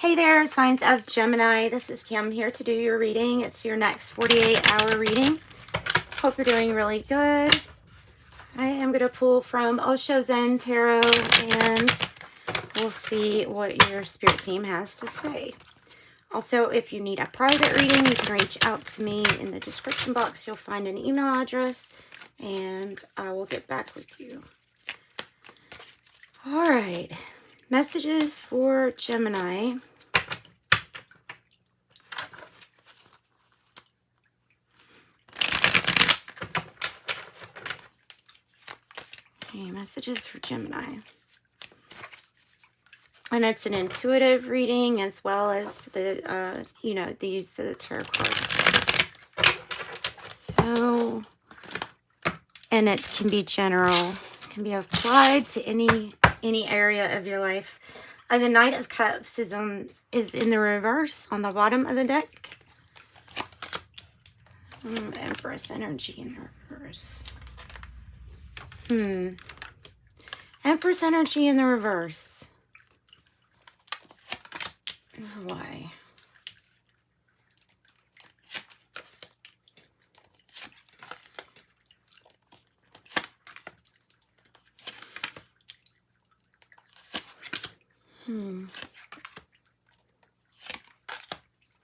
Hey there, signs of Gemini. This is Kim here to do your reading. It's your next 48-hour reading. Hope you're doing really good. I am going to pull from Osho Zen Tarot and we'll see what your spirit team has to say. Also, if you need a private reading, you can reach out to me in the description box. You'll find an email address and I will get back with you. All right. Messages for Gemini. Okay, messages for Gemini. And it's an intuitive reading as well as the, the use of the tarot cards. So, and it can be general. It can be applied to any area of your life. The Knight of Cups is in the reverse on the bottom of the deck. Empress energy in the reverse. Empress energy in the reverse. Why?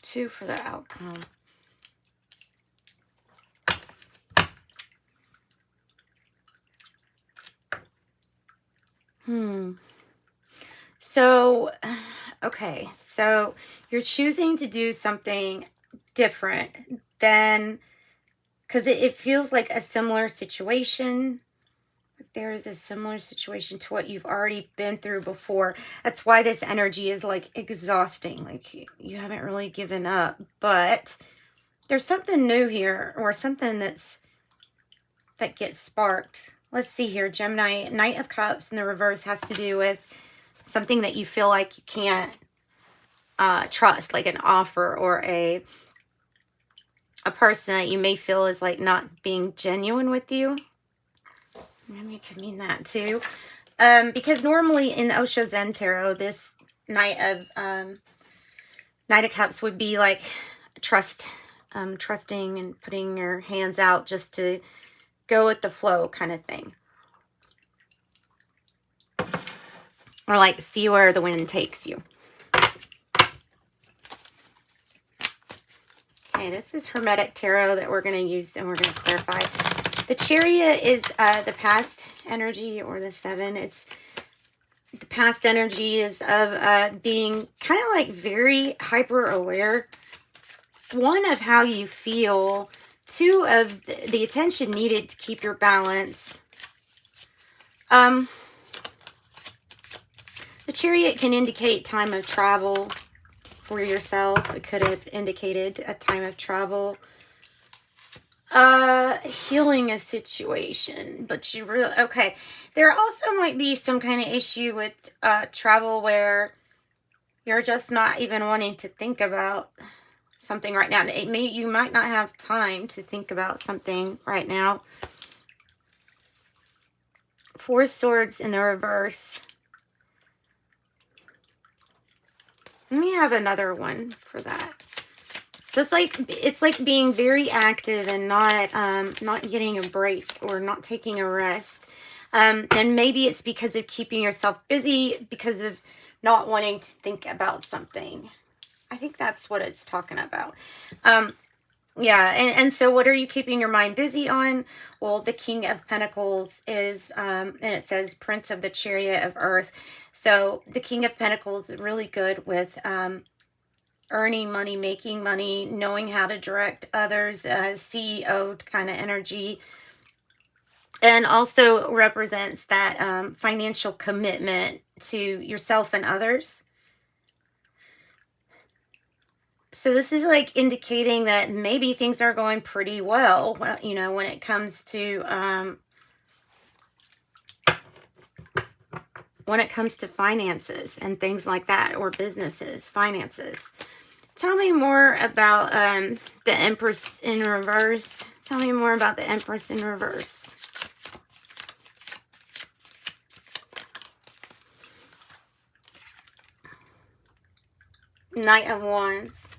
Two for the outcome. So, okay, so you're choosing to do something different than, because it feels like a similar situation. There is a similar situation to what you've already been through before. That's why this energy is like exhausting. Like you haven't really given up, but there's something new here or something that gets sparked. Let's see here. Gemini, Knight of Cups in the reverse has to do with something that you feel like you can't trust, like an offer or a person that you may feel is like not being genuine with you. Maybe it could mean that too. Because normally in Osho Zen Tarot, this Knight of Cups would be like trusting and putting your hands out just to go with the flow kind of thing. Or like see where the wind takes you. Okay, this is Hermetic Tarot that we're going to use and we're going to clarify. The Chariot is the past energy, or the 7. It's the past energy is of being kind of like very hyper aware. 1, of how you feel. 2, of the attention needed to keep your balance. The Chariot can indicate time of travel for yourself. It could have indicated a time of travel. Healing a situation, but you really, okay. There also might be some kind of issue with travel where you're just not even wanting to think about something right now. You might not have time to think about something right now. 4 Swords in the reverse. Let me have another one for that. So it's like being very active and not getting a break or not taking a rest. And maybe it's because of keeping yourself busy, because of not wanting to think about something. I think that's what it's talking about. Yeah, and so what are you keeping your mind busy on? Well, the King of Pentacles is, and it says Prince of the Chariot of Earth. So the King of Pentacles is really good with earning money, making money, knowing how to direct others, CEO kind of energy. And also represents that financial commitment to yourself and others. So this is like indicating that maybe things are going pretty well, you know, when it comes to finances and things like that, or businesses, finances. Tell me more about the Empress in reverse. Tell me more about the Empress in reverse. Knight of Wands.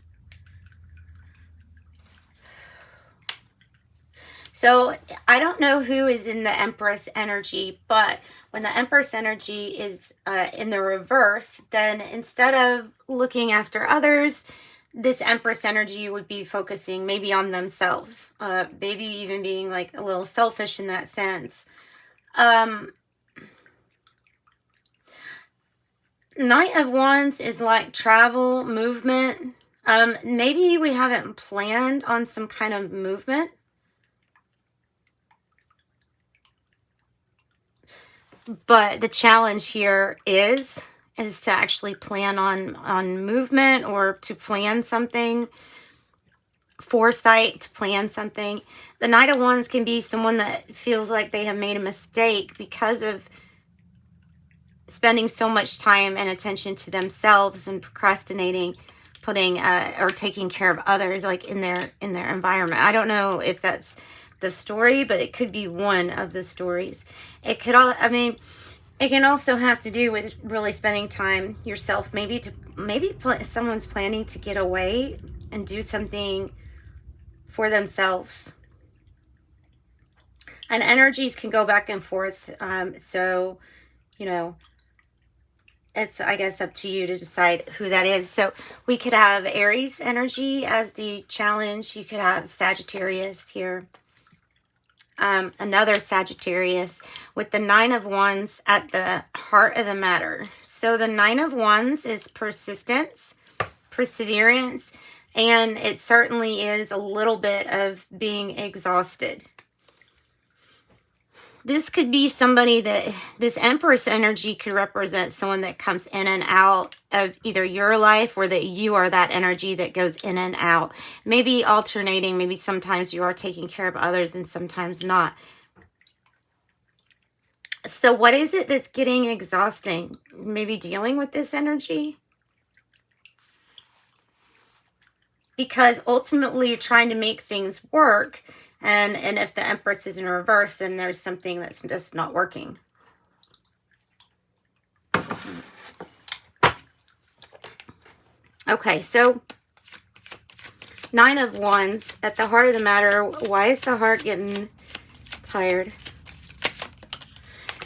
So I don't know who is in the Empress energy, but when the Empress energy is in the reverse, then instead of looking after others, this Empress energy would be focusing maybe on themselves, maybe even being like a little selfish in that sense. Knight of Wands is like travel, movement. Maybe we haven't planned on some kind of movement. But the challenge here is to actually plan on movement, or to plan something, foresight, to plan something. The Knight of Wands can be someone that feels like they have made a mistake because of spending so much time and attention to themselves and procrastinating, putting or taking care of others, like in their environment. I don't know if that's the story, but it could be one of the stories. It could all, I mean, it can also have to do with really spending time yourself. Maybe someone's planning to get away and do something for themselves. And energies can go back and forth. So, you know, it's, I guess, up to you to decide who that is. So we could have Aries energy as the challenge. You could have Sagittarius here. Another Sagittarius with the Nine of Wands at the heart of the matter. So the Nine of Wands is persistence, perseverance, and it certainly is a little bit of being exhausted. This could be somebody that, this Empress energy could represent someone that comes in and out of either your life, or that you are that energy that goes in and out. Maybe alternating, maybe sometimes you are taking care of others and sometimes not. So what is it that's getting exhausting? Maybe dealing with this energy? Because ultimately you're trying to make things work. And if the Empress is in reverse, then there's something that's just not working. Okay, so Nine of Wands at the heart of the matter. Why is the heart getting tired?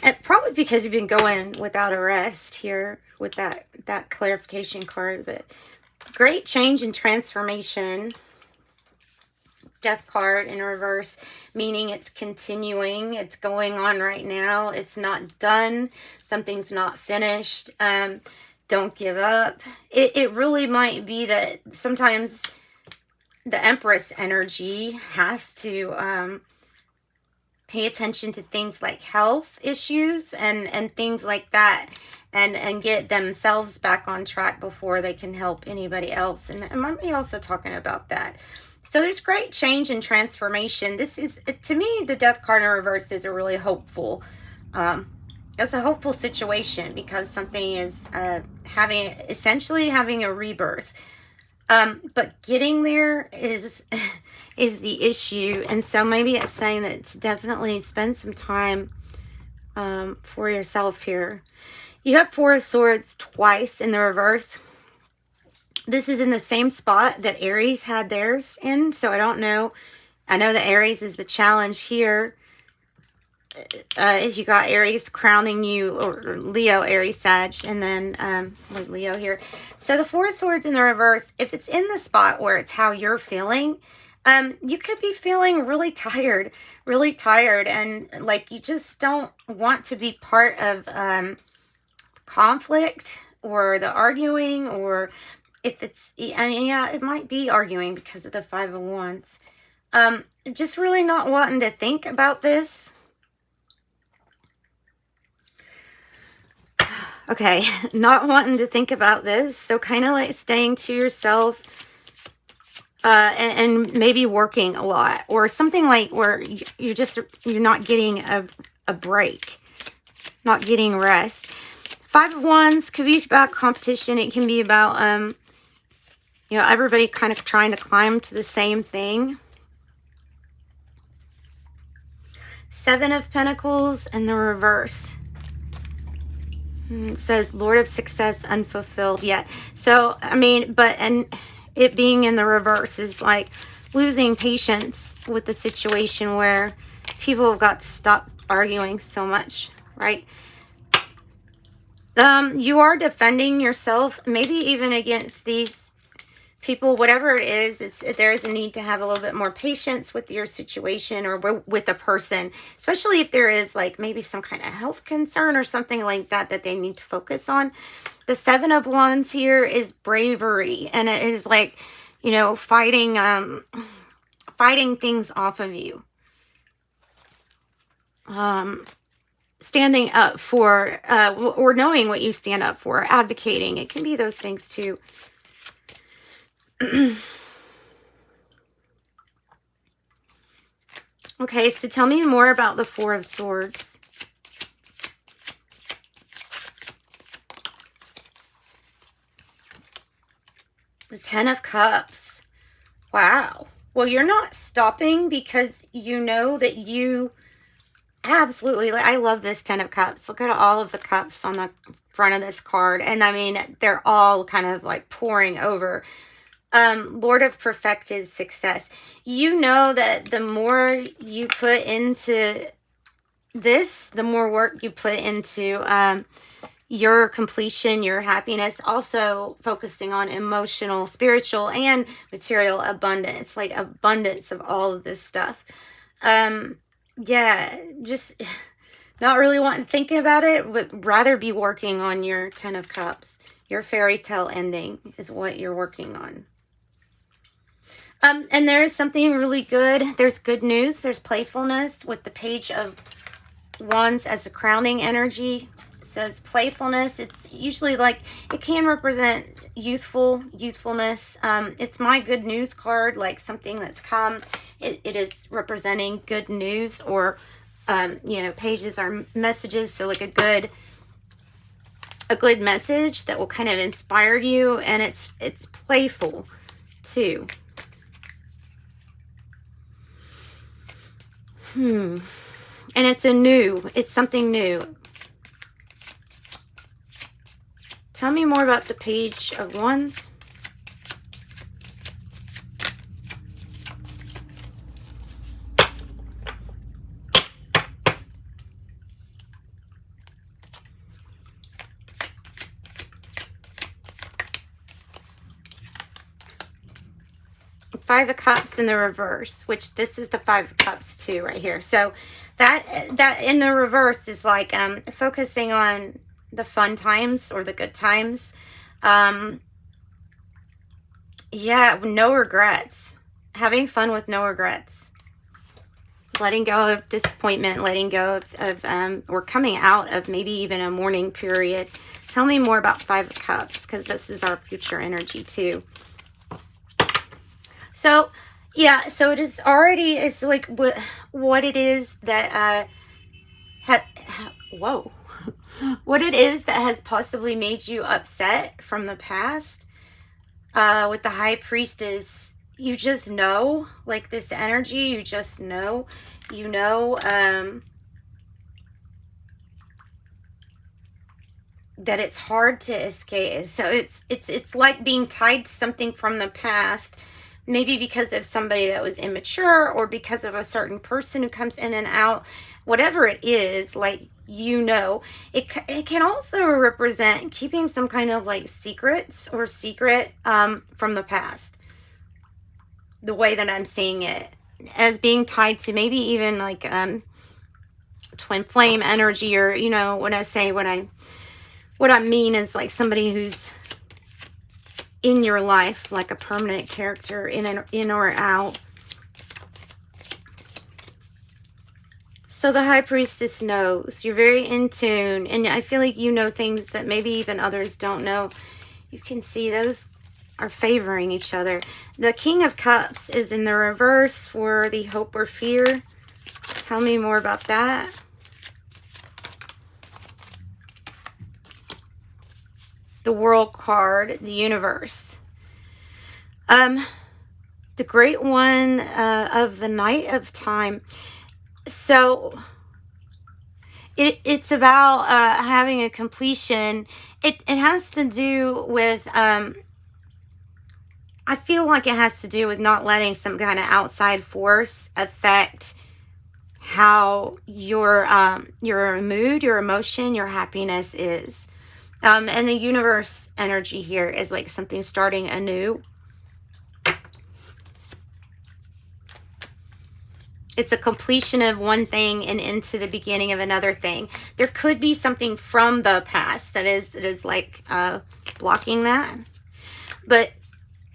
And probably because you've been going without a rest here with that clarification card. But great change and transformation. Death card in reverse, meaning it's continuing, it's going on right now, it's not done, something's not finished. Don't give up. It really might be that sometimes the Empress energy has to pay attention to things like health issues and things like that, and get themselves back on track before they can help anybody else. And I might be also talking about that. So there's great change and transformation. This is, to me, the Death card in reverse is a really hopeful, it's a hopeful situation, because something is essentially having a rebirth. But getting there is the issue. And so maybe it's saying that it's definitely spend some time for yourself here. You have Four of Swords twice in the reverse. This is in the same spot that Aries had theirs in, so I don't know. I know that Aries is the challenge here. As you got Aries crowning you, or Leo, Aries, Sag, and then like Leo here. So the Four of Swords in the reverse, if it's in the spot where it's how you're feeling, you could be feeling really tired, and like you just don't want to be part of conflict or the arguing, or if it's, and yeah, it might be arguing because of the Five of Wands. Just really not wanting to think about this. Okay, not wanting to think about this. So kind of like staying to yourself, and maybe working a lot, or something like where you're not getting a break, not getting rest. Five of Wands could be about competition. It can be about, you know, everybody kind of trying to climb to the same thing. Seven of Pentacles in the reverse. It says Lord of Success unfulfilled yet. So, I mean, and it being in the reverse is like losing patience with the situation where people have got to stop arguing so much, right? You are defending yourself, maybe even against these people, whatever it is, there is a need to have a little bit more patience with your situation or with the person, especially if there is like maybe some kind of health concern or something like that that they need to focus on. The Seven of Wands here is bravery, and it is like, you know, fighting things off of you. Standing up for, or knowing what you stand up for, advocating. It can be those things too. Okay, so tell me more about the Four of Swords. The Ten of Cups. Wow. Well, you're not stopping because you know that you absolutely, I love this Ten of Cups. Look at all of the cups on the front of this card. And I mean, they're all kind of like pouring over. Lord of Perfected Success. You know that the more you put into this, the more work you put into your completion, your happiness, also focusing on emotional, spiritual, and material abundance, like abundance of all of this stuff. Yeah, just not really wanting to think about it, but rather be working on your Ten of Cups. Your fairy tale ending is what you're working on. And there is something really good. There's good news. There's playfulness with the Page of Wands as a crowning energy. It says playfulness. It's usually like, it can represent youthfulness. It's my good news card, like something that's come. It is representing good news, or, you know, pages are messages. So like a good message that will kind of inspire you. And it's playful too. And it's something new. Tell me more about the Page of Wands. Five of Cups in the reverse, which this is the Five of Cups too right here. So that in the reverse is like focusing on the fun times or the good times. Yeah, no regrets. Having fun with no regrets. Letting go of disappointment, letting go of or coming out of maybe even a mourning period. Tell me more about Five of Cups, because this is our future energy too. So, yeah, so it is already, it's like what it is that, what it is that has possibly made you upset from the past. With the High Priestess, you just know, like this energy, you just know, that it's hard to escape. So it's like being tied to something from the past. Maybe because of somebody that was immature, or because of a certain person who comes in and out. Whatever it is, like, you know, it can also represent keeping some kind of like secrets or secret from the past. The way that I'm seeing it, as being tied to maybe even like twin flame energy, or, you know, when I say what I mean is like somebody who's in your life, like a permanent character, in or out. So the High Priestess knows. You're very in tune, and I feel like you know things that maybe even others don't know. You can see those are favoring each other. The King of Cups is in the reverse for the hope or fear. Tell me more about that. The World card, the universe. The Great One of the Night of Time. So it's about having a completion. It has to do with, I feel like it has to do with not letting some kind of outside force affect how your mood, your emotion, your happiness is. And the universe energy here is like something starting anew. It's a completion of one thing and into the beginning of another thing. There could be something from the past that is like blocking that. But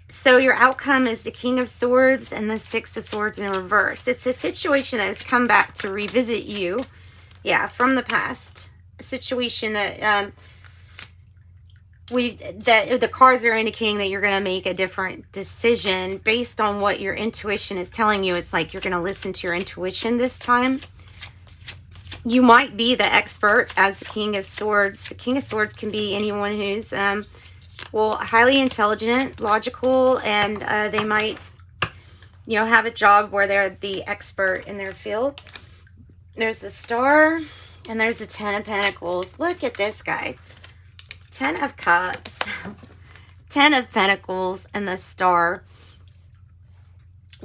so your outcome is the King of Swords and the Six of Swords in reverse. It's a situation that has come back to revisit you. Yeah, from the past. A situation that the cards are indicating that you're going to make a different decision based on what your intuition is telling you. It's like you're going to listen to your intuition this time. You might be the expert as the King of Swords. The King of Swords can be anyone who's, well, highly intelligent, logical, and they might, you know, have a job where they're the expert in their field. There's the Star, and there's the Ten of Pentacles. Look at this, guys. 10 of Cups, 10 of Pentacles, and the Star.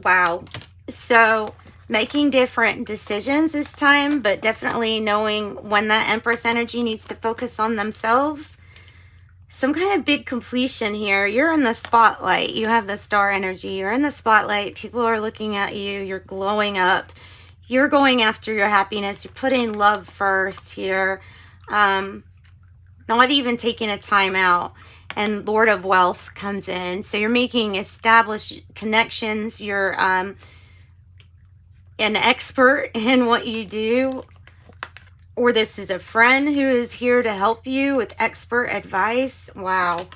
Wow. So making different decisions this time, but definitely knowing when that Empress energy needs to focus on themselves. Some kind of big completion here. You're in the spotlight. You have the Star energy. You're in the spotlight. People are looking at you. You're glowing up. You're going after your happiness. You're putting love first here. Not even taking a time out. And Lord of Wealth comes in. So you're making established connections. You're an expert in what you do. Or this is a friend who is here to help you with expert advice. Wow.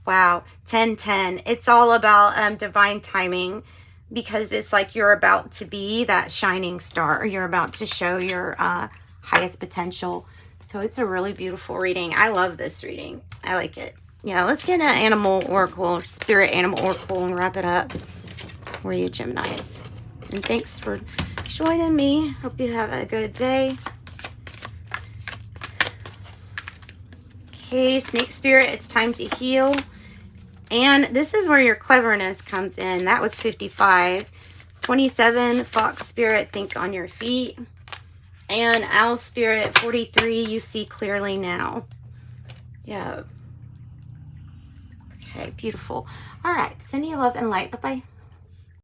Wow. 10-10. It's all about divine timing. Because it's like you're about to be that shining star. You're about to show your highest potential. So it's a really beautiful reading. I love this reading. I like it. Yeah, let's get an animal oracle, spirit animal oracle, and wrap it up for you, Geminis. And thanks for joining me. Hope you have a good day. Okay, Snake Spirit, it's time to heal. And this is where your cleverness comes in. That was 55. 27, Fox Spirit, think on your feet. And Owl Spirit, 43, you see clearly now. Yeah. Okay, beautiful. All right, sending you love and light. Bye-bye.